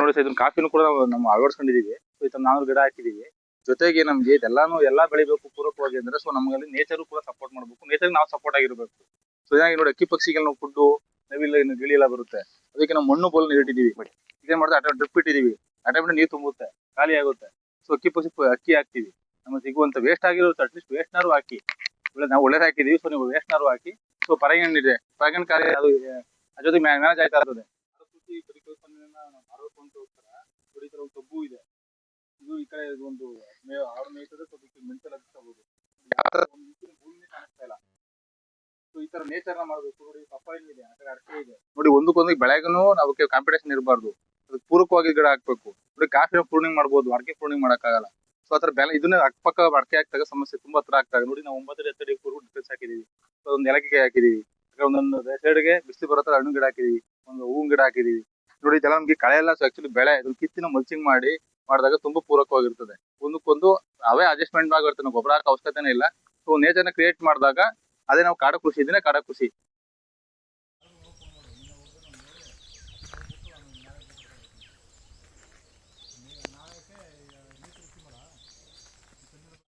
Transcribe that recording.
ನೋಡಿ ಸರ್ ಇದನ್ನ ಕಾಫಿನೂ ಕೂಡ ನಾವು ಅಳವಡಿಸ್ಕೊಂಡಿದೀವಿ. ಈ ತರ 400 ಗಿಡ ಹಾಕಿದೀವಿ. ಜೊತೆಗೆ ನಮ್ಗೆ ಇದೆಲ್ಲಾನು ಎಲ್ಲಾ ಬೆಳಿಬೇಕು ಪೂರಕವಾಗಿ ಅಂದ್ರೆ ಸೊ ನಮ್ಗಲ್ಲಿ ನೇಚರ್ ಕೂಡ ಸಪೋರ್ಟ್ ಮಾಡ್ಬೇಕು, ನೇಚರ್ ನಾವು ಸಪೋರ್ಟ್ ಆಗಿರ್ಬೇಕು. ಸೊ ಹೀಗಾಗಿ ನೋಡಿ ಅಕ್ಕಿ ಪಕ್ಷಿಗಳು ನಾವು ಫುಡ್ ನವಿಲು ಗಿಳಿ ಎಲ್ಲ ಬರುತ್ತೆ, ಅದಕ್ಕೆ ನಾವು ಮಣ್ಣು ಬೋಲ್ ಇಟ್ಟಿದೀವಿ. ಇದೇನ್ ಮಾಡಿದ್ರೆ ಆಟೋ ಡ್ರಿಪ್ ಇಟ್ಟಿದೀವಿ, ಆಟೋಮೆಟಿಕ್ ನೀರು ತುಂಬುತ್ತೆ, ಖಾಲಿ ಆಗುತ್ತೆ. ಸೊ ಅಕ್ಕಿ ಹಾಕ್ತಿವಿ, ನಮಗೆ ಸಿಗುವಂತ ವೇಸ್ಟ್ ಆಗಿರುತ್ತೆ ಅಟ್ಲೀಸ್ಟ್ ವೇಸ್ಟ್ ನಾರು ಹಾಕಿ, ನಾವು ಒಳ್ಳೇದ್ ಹಾಕಿದೀವಿ. ಸೊ ನೀವು ವೇಸ್ಟ್ ನಾರು ಹಾಕಿ. ಸೊ ಪರಾಗಣ ಇದೆ, ಪರಾಗಣ ಕಾರ್ಯ ಅದು ಅದ್ರ ಜೊತೆ ಮ್ಯಾನೇಜ್ ಆಯ್ತಾ ಇರ್ತದೆ. ಕೃಷಿ ಪರಿಕಲ್ಪನೆಯನ್ನ ಮಾಡ್ಬೇಕು ಅಂತ ಹೋಗ್ತಾರ. ನೋಡಿ ಈ ತರ ಒಂದು ಕಬ್ಬು ಇದೆ, ಇದು ಈ ಕಡೆ ಒಂದು ಆರು ಮೇಯ್ತದೆ, ಸ್ವಲ್ಪ ಮೆಣಸೆಲ್ಲ ಬಿತ್ತಬಹುದು. ಒಂದು ಭೂಮಿನೇ ಕಾಣಿಸ್ತಾ ಇಲ್ಲ. ಸೊ ಈ ತರ ನೇಚರ್ ನ ಮಾಡ್ಬೇಕು. ನೋಡಿ ಪಪ್ಪಾಯಿ ಇದೆ, ಆ ಕಡೆ ಅಡಿಕೆ ಇದೆ. ನೋಡಿ ಒಂದಕ್ಕೊಂದು ಬೆಳೆಗೂ ನಾವು ಕಾಂಪಿಟೇಷನ್ ಇರಬಾರ್ದು, ಅದಕ್ಕೆ ಪೂರಕವಾಗಿ ಗಿಡ ಹಾಕ್ಬೇಕು. ನೋಡಿ ಕಾಫಿನ ಪ್ರೂನಿಂಗ್ ಮಾಡ್ಬೋದು, ಅಡಿಕೆ ಪ್ರೂನಿಂಗ್ ಮಾಡಕ್ಕಾಗಲ್ಲ. ಸೊ ಆತರ ಬೆಲೆ ಇದನ್ನ ಅಕ್ಕಪಕ್ಕ ಅಡಿಕೆ ಹಾಕಿದಾಗ ಸಮಸ್ಯೆ ತುಂಬಾ ಹತ್ರ ಆಗ್ತದೆ. ನೋಡಿ ನಾವು 9 ಅಡಿ 10 ಅಡಿ ಡಿಫ್ರೆನ್ಸ್ ಹಾಕಿದೀವಿ. ಸೊ ಒಂದು ಏಲಕ್ಕಿಕಾಯಿ ಹಾಕಿದೀವಿ, ಒಂದೊಂದು ಸೈಡ್ಗೆ ಬಿಸಿಲು ಬರೋ ತರ ಹಣ್ಣು ಗಿಡ ಹಾಕಿದೀವಿ, ಒಂದು ಹೂವಿನ ಗಿಡ ಹಾಕಿದೀವಿ. ನೋಡಿ ಇದೆಲ್ಲ ನಮ್ಗೆ ಕಳೆ ಎಲ್ಲ ಆಕ್ಚುಲಿ ಬೆಳೆ ಇದನ್ನ ಕಿತ್ತಿನ ಮಲ್ಚಿಂಗ್ ಮಾಡಿದಾಗ ತುಂಬಾ ಪೂರಕವಾಗಿರ್ತದೆ. ಒಂದಕ್ಕೊಂದು ಅವೇ ಅಡ್ಜಸ್ಟ್ಮೆಂಟ್ ಆಗಿರುತ್ತೆ, ನಾವು ಗೊಬ್ಬರ ಹಾಕೋ ಅವಶ್ಯಕತೆನೇ ಇಲ್ಲ. ಸೊ ನೇಚರ್ ನ ಕ್ರಿಯೇಟ್ ಮಾಡಿದಾಗ ಅದೇ ನಾವು ಕಾಡು ಕೃಷಿ ಇದನ್ನೇ ಕಾಡು ಕೃಷಿ.